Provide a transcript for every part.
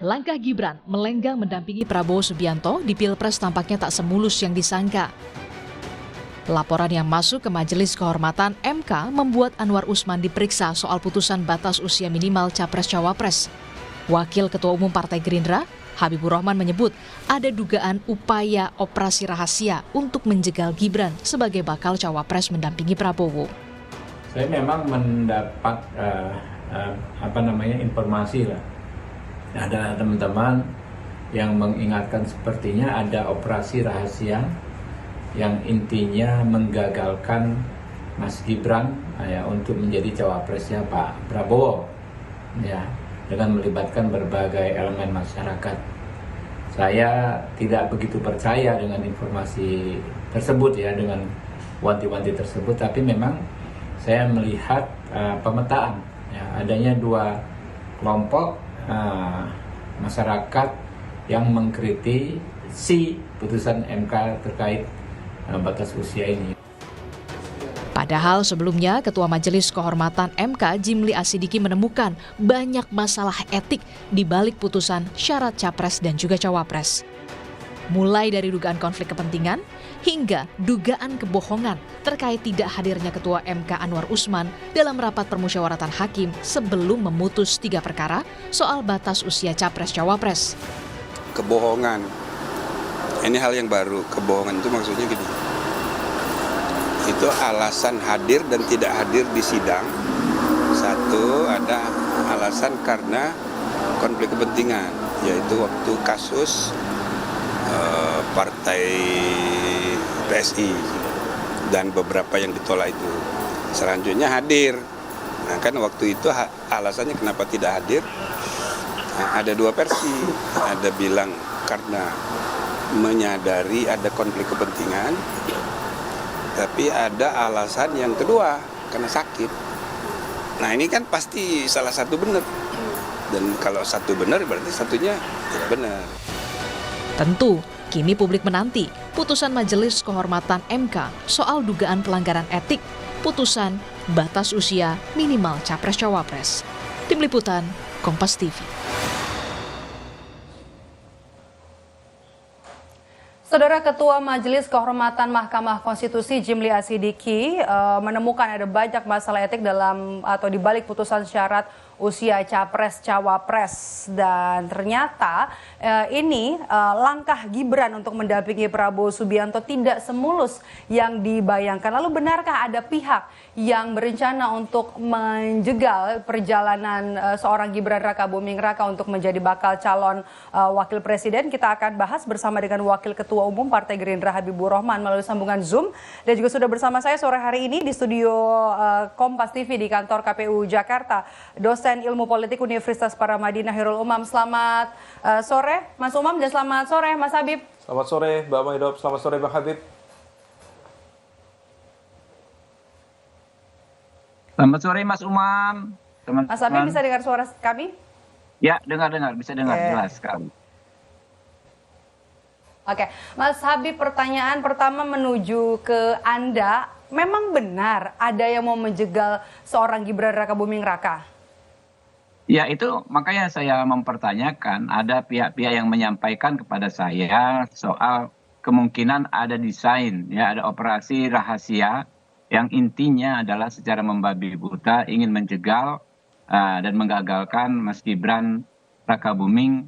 Langkah Gibran melenggang mendampingi Prabowo Subianto di Pilpres tampaknya tak semulus yang disangka. Laporan yang masuk ke Majelis Kehormatan MK membuat Anwar Usman diperiksa soal putusan batas usia minimal Capres-Cawapres. Wakil Ketua Umum Partai Gerindra, Habibur Rahman menyebut ada dugaan upaya operasi rahasia untuk menjegal Gibran sebagai bakal Cawapres mendampingi Prabowo. Saya memang mendapat informasi lah. Ada teman-teman yang mengingatkan sepertinya ada operasi rahasia yang intinya menggagalkan Mas Gibran untuk menjadi cawapresnya Pak Prabowo dengan melibatkan berbagai elemen masyarakat. Saya tidak begitu percaya dengan informasi tersebut dengan wanti-wanti tersebut, tapi memang saya melihat pemetaan adanya dua kelompok masyarakat yang mengkritisi putusan MK terkait batas usia ini. Padahal sebelumnya Ketua Majelis Kehormatan MK Jimli Asidiki menemukan banyak masalah etik di balik putusan syarat capres dan juga cawapres. Mulai dari dugaan konflik kepentingan hingga dugaan kebohongan terkait tidak hadirnya Ketua MK Anwar Usman dalam rapat permusyawaratan hakim sebelum memutus 3 perkara soal batas usia capres-cawapres. Kebohongan, ini hal yang baru. Kebohongan itu maksudnya gini, itu alasan hadir dan tidak hadir di sidang. Satu, ada alasan karena konflik kepentingan, yaitu waktu kasus partai PSI dan beberapa yang ditolak itu. Selanjutnya hadir. Nah, kan waktu itu alasannya kenapa tidak hadir? Nah, ada dua versi. Ada bilang karena menyadari ada konflik kepentingan, tapi ada alasan yang kedua karena sakit. Nah, ini kan pasti salah satu benar. Dan kalau satu benar berarti satunya tidak benar. Tentu, kini publik menanti putusan Majelis Kehormatan MK soal dugaan pelanggaran etik, putusan batas usia minimal Capres-Cawapres. Tim Liputan, Kompas TV. Saudara Ketua Majelis Kehormatan Mahkamah Konstitusi Jimli Asidiki menemukan ada banyak masalah etik dalam atau di balik putusan syarat usia Capres-Cawapres, dan ternyata ini langkah Gibran untuk mendampingi Prabowo Subianto tidak semulus yang dibayangkan. Lalu benarkah ada pihak yang berencana untuk menjegal perjalanan seorang Gibran Rakabuming Raka untuk menjadi bakal calon wakil presiden? Kita akan bahas bersama dengan Wakil Ketua Umum Partai Gerindra Habibur Rahman melalui sambungan Zoom, dan juga sudah bersama saya sore hari ini di studio Kompas TV di kantor KPU Jakarta, dosen Ilmu Politik Universitas Paramadina Hairul Umam. Selamat sore Mas Umam dan selamat sore Mas Habib. Selamat sore Mbak Maidop, selamat sore Bang Habib. Selamat sore Mas Umam. Mas Habib bisa dengar suara kami? Ya, dengar, bisa dengar jelas sekali. Oke, Mas Habib, pertanyaan pertama menuju ke Anda. Memang benar ada yang mau menjegal seorang Gibran Rakabuming Raka? Ya, itu makanya saya mempertanyakan, ada pihak-pihak yang menyampaikan kepada saya soal kemungkinan ada desain, ada operasi rahasia yang intinya adalah secara membabi buta ingin menjegal dan menggagalkan Mas Gibran Rakabuming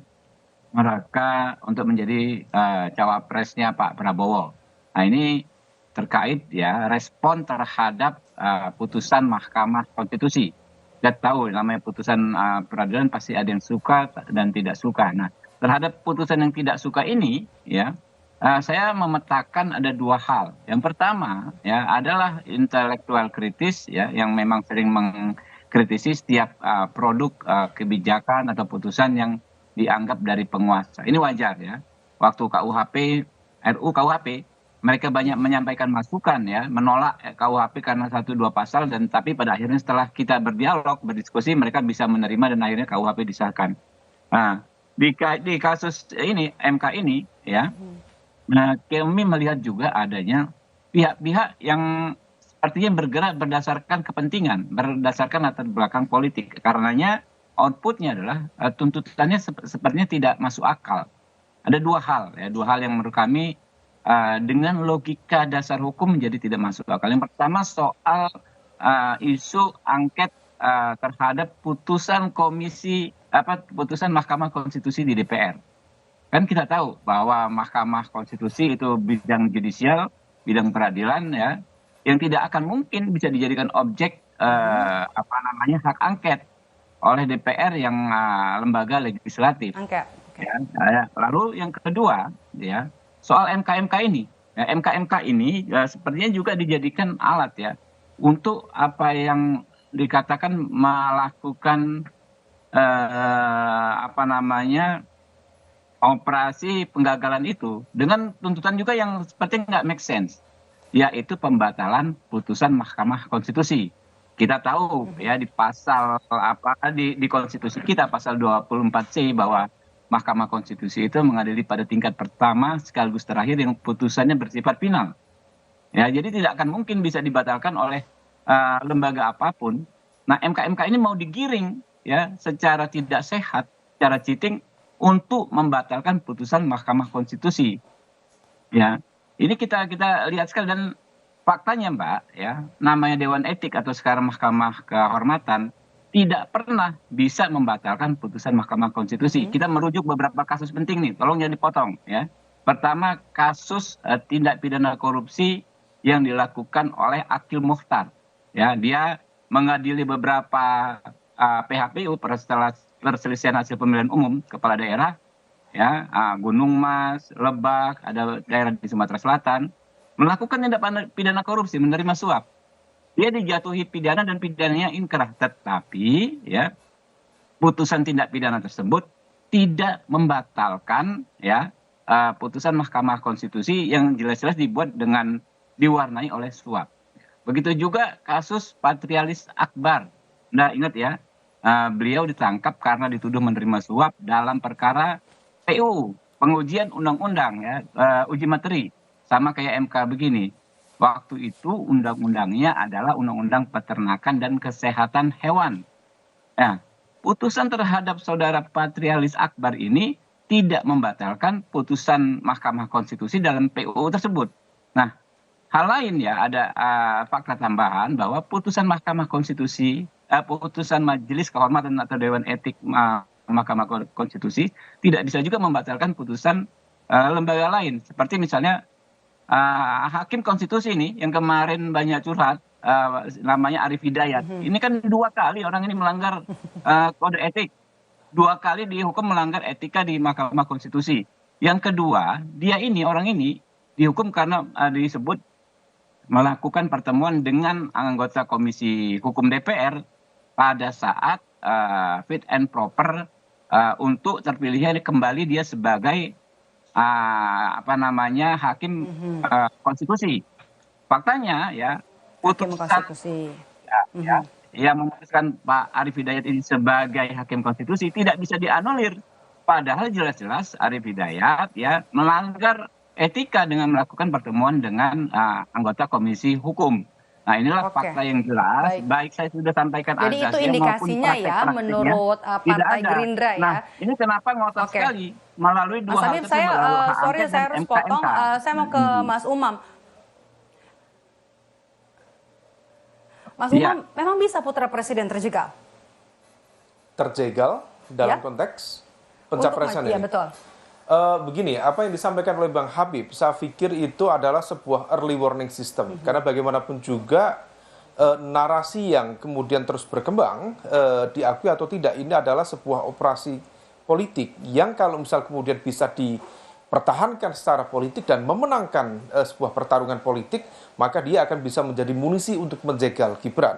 Raka untuk menjadi cawapresnya Pak Prabowo. Nah, ini terkait respon terhadap putusan Mahkamah Konstitusi. Kita tahu namanya putusan peradilan pasti ada yang suka dan tidak suka. Nah, terhadap putusan yang tidak suka ini saya memetakan ada dua hal. Yang pertama adalah intelektual kritis yang memang sering mengkritisi setiap produk kebijakan atau putusan yang dianggap dari penguasa. Ini wajar Waktu RUU KUHP mereka banyak menyampaikan masukan menolak KUHP karena 1-2 pasal, dan tapi pada akhirnya setelah kita berdialog, berdiskusi, mereka bisa menerima dan akhirnya KUHP disahkan. Nah, di kasus ini MK ini kami melihat juga adanya pihak-pihak yang sepertinya bergerak berdasarkan kepentingan, berdasarkan latar belakang politik. Karenanya outputnya adalah tuntutannya sepertinya tidak masuk akal. Ada dua hal yang menurut kami dengan logika dasar hukum menjadi tidak masuk akal. Yang pertama soal isu angket terhadap putusan putusan Mahkamah Konstitusi di DPR. Kan kita tahu bahwa Mahkamah Konstitusi itu bidang judicial, bidang peradilan ya, yang tidak akan mungkin bisa dijadikan objek hak angket oleh DPR yang lembaga legislatif. Angket. Ya. Lalu yang kedua ya soal MK-MK ini. Ya, MK-MK ini sepertinya juga dijadikan alat ya untuk apa yang dikatakan melakukan operasi penggagalan itu dengan tuntutan juga yang seperti nggak make sense, yaitu pembatalan putusan Mahkamah Konstitusi. Kita tahu ya di pasal di konstitusi kita pasal 24C bahwa Mahkamah Konstitusi itu mengadili pada tingkat pertama sekaligus terakhir yang putusannya bersifat final. Ya, jadi tidak akan mungkin bisa dibatalkan oleh lembaga apapun. Nah, MK-MK ini mau digiring ya secara tidak sehat, secara cheating untuk membatalkan putusan Mahkamah Konstitusi. Ya, ini kita lihat sekali dan faktanya Mbak ya, namanya Dewan Etik atau sekarang Mahkamah Kehormatan tidak pernah bisa membatalkan putusan Mahkamah Konstitusi. Kita merujuk beberapa kasus penting nih, tolong jangan dipotong ya. Pertama, kasus tindak pidana korupsi yang dilakukan oleh Akil Mukhtar. Ya, dia mengadili beberapa PHPU perselisihan hasil pemilihan umum kepala daerah ya, Gunung Mas, Lebak, ada daerah di Sumatera Selatan melakukan tindak pidana korupsi, menerima suap. Dia dijatuhi pidana dan pidananya inkrah, tetapi ya putusan tindak pidana tersebut tidak membatalkan ya putusan Mahkamah Konstitusi yang jelas-jelas dibuat dengan diwarnai oleh suap. Begitu juga kasus Patrialis Akbar. Nah, ingat ya, beliau ditangkap karena dituduh menerima suap dalam perkara PU, pengujian undang-undang ya, uji materi. Sama kayak MK begini. Waktu itu undang-undangnya adalah Undang-Undang Peternakan dan Kesehatan Hewan. Nah, putusan terhadap saudara Patrialis Akbar ini tidak membatalkan putusan Mahkamah Konstitusi dalam PU tersebut. Nah, hal lain ya, ada fakta tambahan bahwa putusan Mahkamah Konstitusi, putusan Majelis Kehormatan atau Dewan Etik Mahkamah Konstitusi tidak bisa juga membatalkan putusan lembaga lain. Seperti misalnya Hakim Konstitusi ini yang kemarin banyak curhat, namanya Arif Hidayat. Ini kan 2 kali orang ini melanggar kode etik. 2 kali dihukum melanggar etika di Mahkamah Konstitusi. Yang kedua, orang ini dihukum karena disebut melakukan pertemuan dengan anggota Komisi Hukum DPR pada saat fit and proper untuk terpilihnya kembali dia sebagai hakim konstitusi. Faktanya ya Hakim Konstitusi yang memutuskan Pak Arif Hidayat ini sebagai hakim konstitusi tidak bisa dianulir. Padahal jelas-jelas Arif Hidayat ya melanggar etika dengan melakukan pertemuan dengan anggota Komisi Hukum. Nah, inilah fakta yang jelas. Baik saya sudah sampaikan jadi itu indikasinya ya menurut Partai Gerindra ya. Nah, ini kenapa ngotot sekali melalui 2 hal tersebut. Saya harus potong. Saya mau ke Mas Umam. Mas Umam, memang bisa putra presiden terjegal? Terjegal dalam konteks pencapresan ini? Iya, betul. Begini, apa yang disampaikan oleh Bang Habib, saya pikir itu adalah sebuah early warning system. Karena bagaimanapun juga narasi yang kemudian terus berkembang, diakui atau tidak, ini adalah sebuah operasi politik yang kalau misal kemudian bisa dipertahankan secara politik dan memenangkan sebuah pertarungan politik, maka dia akan bisa menjadi munisi untuk menjegal Gibran.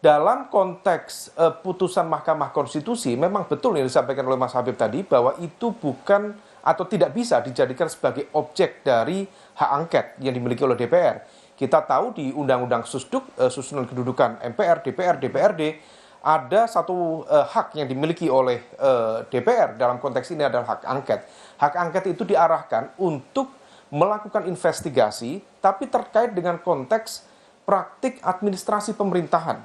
Dalam konteks putusan Mahkamah Konstitusi, memang betul yang disampaikan oleh Mas Habib tadi, bahwa itu bukan atau tidak bisa dijadikan sebagai objek dari hak angket yang dimiliki oleh DPR. Kita tahu di Undang-Undang Susduk, susunan kedudukan MPR, DPR, DPRD, ada satu hak yang dimiliki oleh DPR dalam konteks ini adalah hak angket. Hak angket itu diarahkan untuk melakukan investigasi, tapi terkait dengan konteks praktik administrasi pemerintahan.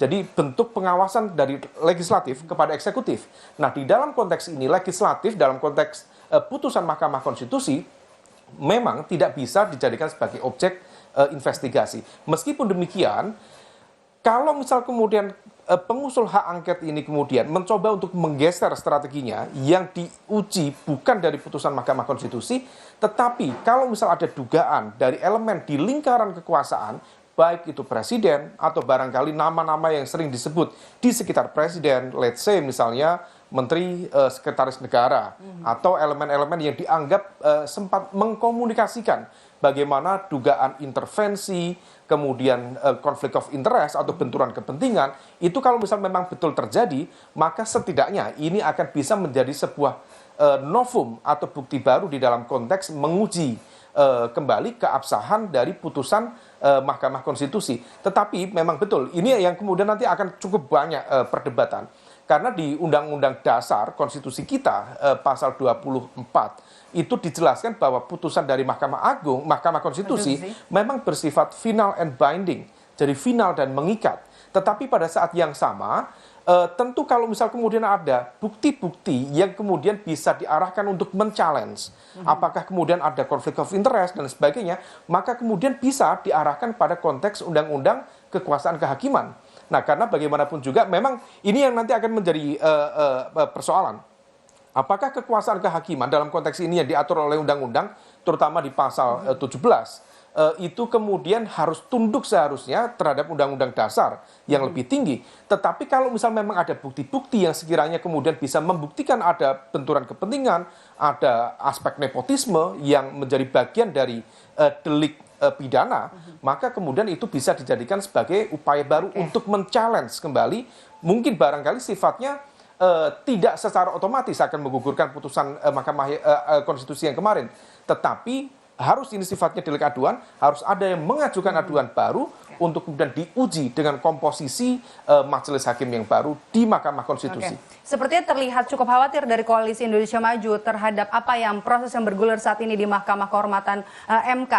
Jadi bentuk pengawasan dari legislatif kepada eksekutif. Nah, di dalam konteks ini legislatif dalam konteks putusan Mahkamah Konstitusi memang tidak bisa dijadikan sebagai objek investigasi. Meskipun demikian, kalau misal kemudian pengusul hak angket ini kemudian mencoba untuk menggeser strateginya yang diuji bukan dari putusan Mahkamah Konstitusi, tetapi kalau misal ada dugaan dari elemen di lingkaran kekuasaan, baik itu presiden atau barangkali nama-nama yang sering disebut di sekitar presiden, let's say misalnya menteri sekretaris negara atau elemen-elemen yang dianggap sempat mengkomunikasikan bagaimana dugaan intervensi, kemudian konflik of interest atau benturan kepentingan, itu kalau misal memang betul terjadi, maka setidaknya ini akan bisa menjadi sebuah novum atau bukti baru di dalam konteks menguji kembali keabsahan dari putusan Mahkamah Konstitusi. Tetapi memang betul, ini yang kemudian nanti akan cukup banyak perdebatan. Karena di Undang-Undang Dasar Konstitusi kita, pasal 24, itu dijelaskan bahwa putusan dari Mahkamah Konstitusi memang bersifat final and binding, jadi final dan mengikat. Tetapi pada saat yang sama, tentu kalau misal kemudian ada bukti-bukti yang kemudian bisa diarahkan untuk men-challenge, apakah kemudian ada konflik of interest dan sebagainya, maka kemudian bisa diarahkan pada konteks undang-undang kekuasaan kehakiman. Nah, karena bagaimanapun juga memang ini yang nanti akan menjadi persoalan. Apakah kekuasaan kehakiman dalam konteks ini yang diatur oleh undang-undang, terutama di pasal 17, itu kemudian harus tunduk seharusnya terhadap undang-undang dasar yang lebih tinggi. Tetapi kalau misal memang ada bukti-bukti yang sekiranya kemudian bisa membuktikan ada benturan kepentingan, ada aspek nepotisme yang menjadi bagian dari delik pidana, maka kemudian itu bisa dijadikan sebagai upaya baru untuk men-challenge kembali, mungkin barangkali sifatnya tidak secara otomatis akan menggugurkan putusan Mahkamah Konstitusi yang kemarin, tetapi harus ini sifatnya delik aduan, harus ada yang mengajukan aduan baru untuk kemudian diuji dengan komposisi majelis hakim yang baru di Mahkamah Konstitusi. Sepertinya terlihat cukup khawatir dari Koalisi Indonesia Maju terhadap apa yang proses yang bergulir saat ini di Mahkamah Kehormatan MK.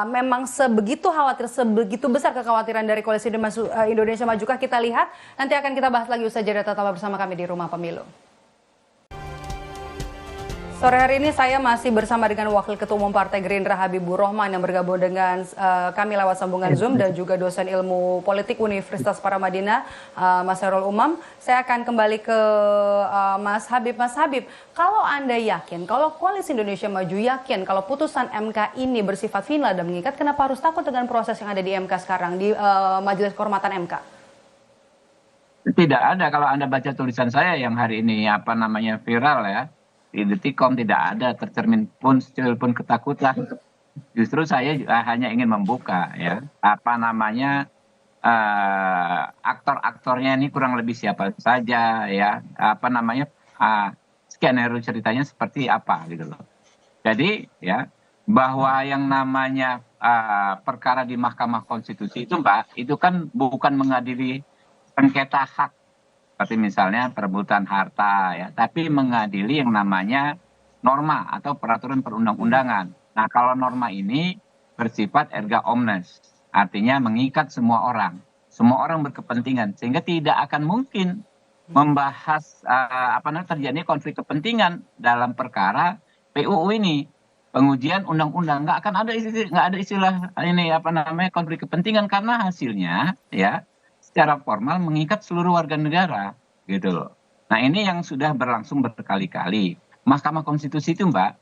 Memang sebegitu khawatir, sebegitu besar kekhawatiran dari Koalisi Indonesia Maju. Kita lihat, nanti akan kita bahas lagi usai jeda. Tetaplah bersama kami di Rumah Pemilu. Sore hari ini saya masih bersama dengan Wakil Ketua Umum Partai Gerindra Habibur Rahman yang bergabung dengan kami lewat sambungan Zoom, dan juga dosen ilmu politik Universitas Paramadina, Mas Hairul Umam. Saya akan kembali ke Mas Habib. Mas Habib, kalau Anda yakin, kalau Koalisi Indonesia Maju yakin kalau putusan MK ini bersifat final dan mengikat, kenapa harus takut dengan proses yang ada di MK sekarang, di Majelis Kehormatan MK? Tidak ada, kalau Anda baca tulisan saya yang hari ini viral ya, di Detikcom, tidak ada tercermin pun ketakutan. Justru saya hanya ingin membuka ya aktor-aktornya ini kurang lebih siapa saja ya, skenario ceritanya seperti apa gitu loh. Jadi ya, bahwa yang namanya perkara di Mahkamah Konstitusi itu Mbak, itu kan bukan mengadili sengketa hak seperti misalnya perebutan harta ya, tapi mengadili yang namanya norma atau peraturan perundang-undangan. Nah, kalau norma ini bersifat erga omnes, artinya mengikat semua orang berkepentingan, sehingga tidak akan mungkin membahas terjadinya konflik kepentingan dalam perkara PUU ini, pengujian undang-undang. Nggak ada istilah ini konflik kepentingan, karena hasilnya ya secara formal mengikat seluruh warga negara gitu loh. Nah, ini yang sudah berlangsung berkali-kali. Mahkamah Konstitusi itu Mbak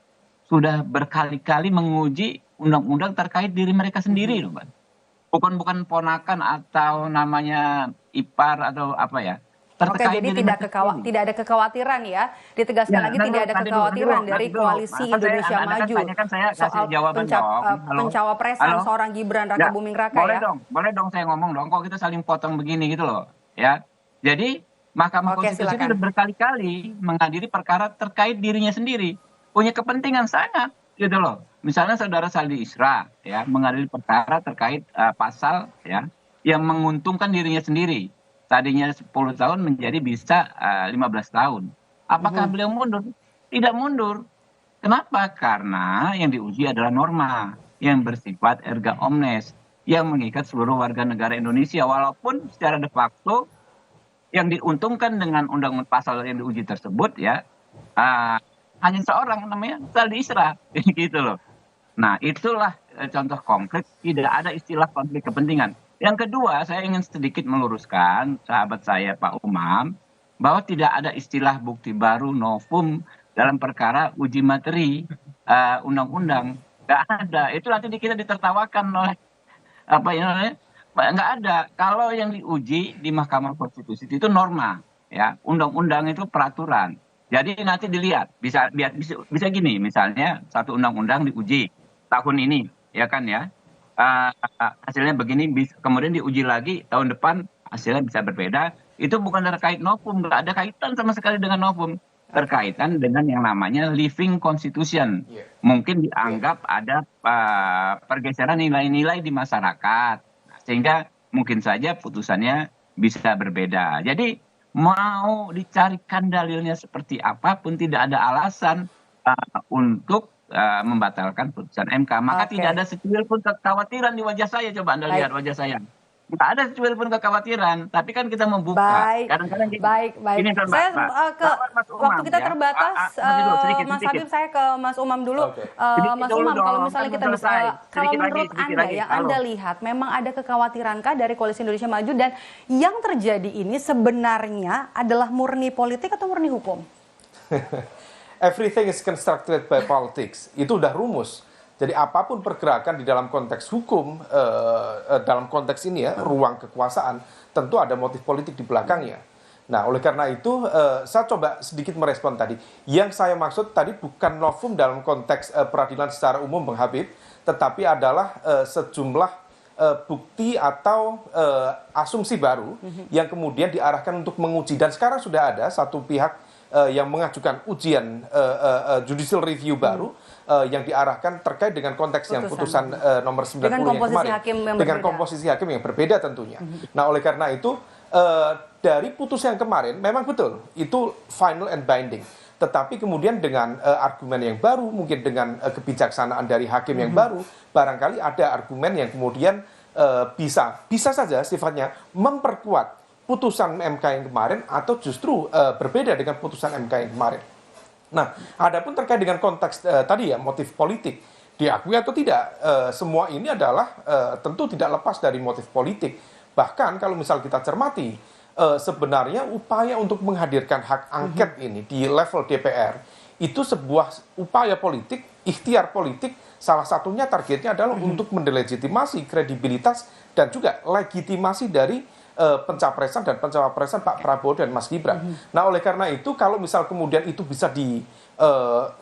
sudah berkali-kali menguji undang-undang terkait diri mereka sendiri loh Mbak. Bukan ponakan atau namanya ipar atau apa ya. Terkait jadi tidak ada kekhawatiran ya. Ditegaskan lagi tidak ada kekhawatiran dari Koalisi Indonesia Maju soal pencawapresan seorang Gibran Raka Buming Raka ya. Boleh dong saya ngomong dong. Kok kita saling potong begini gitu loh. Ya. Jadi Mahkamah Konstitusi itu berkali-kali mengadili perkara terkait dirinya sendiri. Punya kepentingan sangat gitu loh. Misalnya saudara Saldi Isra ya mengadili perkara terkait pasal ya yang menguntungkan dirinya sendiri. Tadinya 10 tahun menjadi bisa 15 tahun. Apakah beliau mundur? Tidak mundur. Kenapa? Karena yang diuji adalah norma yang bersifat erga omnes, yang mengikat seluruh warga negara Indonesia, walaupun secara de facto yang diuntungkan dengan undang pasal yang diuji tersebut ya hanya seorang, namanya Saldi Isra gitu loh. Nah, itulah contoh konkret tidak ada istilah konflik kepentingan. Yang kedua, saya ingin sedikit meluruskan sahabat saya Pak Umam bahwa tidak ada istilah bukti baru novum dalam perkara uji materi undang-undang. Nggak ada. Itu nanti kita ditertawakan oleh apa ya namanya? Nggak ada. Kalau yang diuji di Mahkamah Konstitusi itu norma, ya. Undang-undang itu peraturan. Jadi nanti dilihat, bisa gini, misalnya satu undang-undang diuji tahun ini, ya kan ya. Hasilnya begini, kemudian diuji lagi tahun depan hasilnya bisa berbeda. Itu bukan terkait novum, nggak ada kaitan sama sekali dengan novum. Berkaitan dengan yang namanya living constitution. Mungkin dianggap ada pergeseran nilai-nilai di masyarakat, sehingga mungkin saja putusannya bisa berbeda. Jadi mau dicarikan dalilnya seperti apapun tidak ada alasan untuk membatalkan putusan MK. Maka tidak ada secuil pun kekhawatiran di wajah saya. Coba Anda lihat wajah saya. Nggak ada secuil pun kekhawatiran, tapi kan kita membuka. Kadang-kadang baik. Ini kan, saya waktu kita terbatas, Mas sedikit. Habib, saya ke Mas Umam dulu. Mas Umam, kalau misalnya kita kalau menurut Anda yang Anda lihat, memang ada kekhawatirankah dari Koalisi Indonesia Maju, dan yang terjadi ini sebenarnya adalah murni politik atau murni hukum? Everything is constructed by politics. Itu udah rumus. Jadi apapun pergerakan di dalam konteks hukum, dalam konteks ini ya, ruang kekuasaan, tentu ada motif politik di belakangnya. Nah, oleh karena itu, saya coba sedikit merespon tadi. Yang saya maksud tadi bukan novum dalam konteks peradilan secara umum, Bang Habib, tetapi adalah sejumlah bukti atau asumsi baru yang kemudian diarahkan untuk menguji. Dan sekarang sudah ada satu pihak yang mengajukan ujian judicial review baru yang diarahkan terkait dengan konteks yang putusan nomor 90 yang kemarin, dengan komposisi hakim yang berbeda tentunya. Nah, oleh karena itu dari putusan yang kemarin memang betul itu final and binding, tetapi kemudian dengan argumen yang baru, mungkin dengan kebijaksanaan dari hakim yang baru, barangkali ada argumen yang kemudian bisa saja sifatnya memperkuat putusan MK yang kemarin atau justru berbeda dengan putusan MK yang kemarin. Nah, adapun terkait dengan konteks tadi ya, motif politik, diakui atau tidak, semua ini adalah tentu tidak lepas dari motif politik. Bahkan kalau misal kita cermati, sebenarnya upaya untuk menghadirkan hak angket ini di level DPR, itu sebuah upaya politik, ikhtiar politik, salah satunya targetnya adalah untuk mendelegitimasi kredibilitas dan juga legitimasi dari pencapresan dan pencawapresan Pak Prabowo dan Mas Gibran. Nah, oleh karena itu, kalau misal kemudian itu bisa di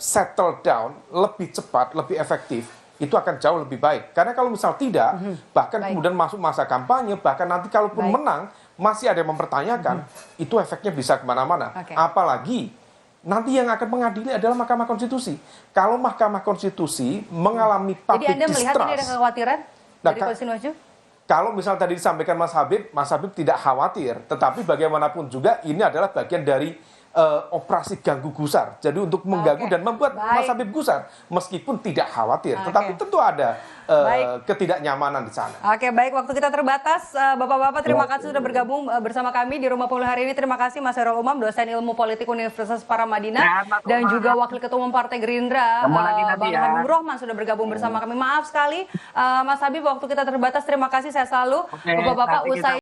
settle down lebih cepat, lebih efektif, itu akan jauh lebih baik. Karena kalau misal tidak, bahkan kemudian masuk masa kampanye, bahkan nanti kalaupun menang, masih ada yang mempertanyakan, itu efeknya bisa kemana-mana. Apalagi nanti yang akan mengadili adalah Mahkamah Konstitusi. Kalau Mahkamah Konstitusi mengalami public distrust. Jadi Anda melihat ini ada kekhawatiran dari Koalisi Maju? Kalau misal tadi disampaikan Mas Habib tidak khawatir, tetapi bagaimanapun juga ini adalah bagian dari operasi ganggu gusar. Jadi untuk mengganggu dan membuat Mas Habib gusar, meskipun tidak khawatir, tetapi tentu ada ketidaknyamanan di sana. Oke, baik, waktu kita terbatas. Bapak-bapak, terima kasih sudah bergabung bersama kami di Rumah Pemilu hari ini. Terima kasih Mas Hairul Umam, dosen ilmu politik Universitas Paramadina, dan juga Wakil Ketua Umum Partai Gerindra, Bang Habibur Rahman, sudah bergabung bersama kami. Maaf sekali, Mas Habib, waktu kita terbatas. Terima kasih, saya selalu. Bapak-bapak, usai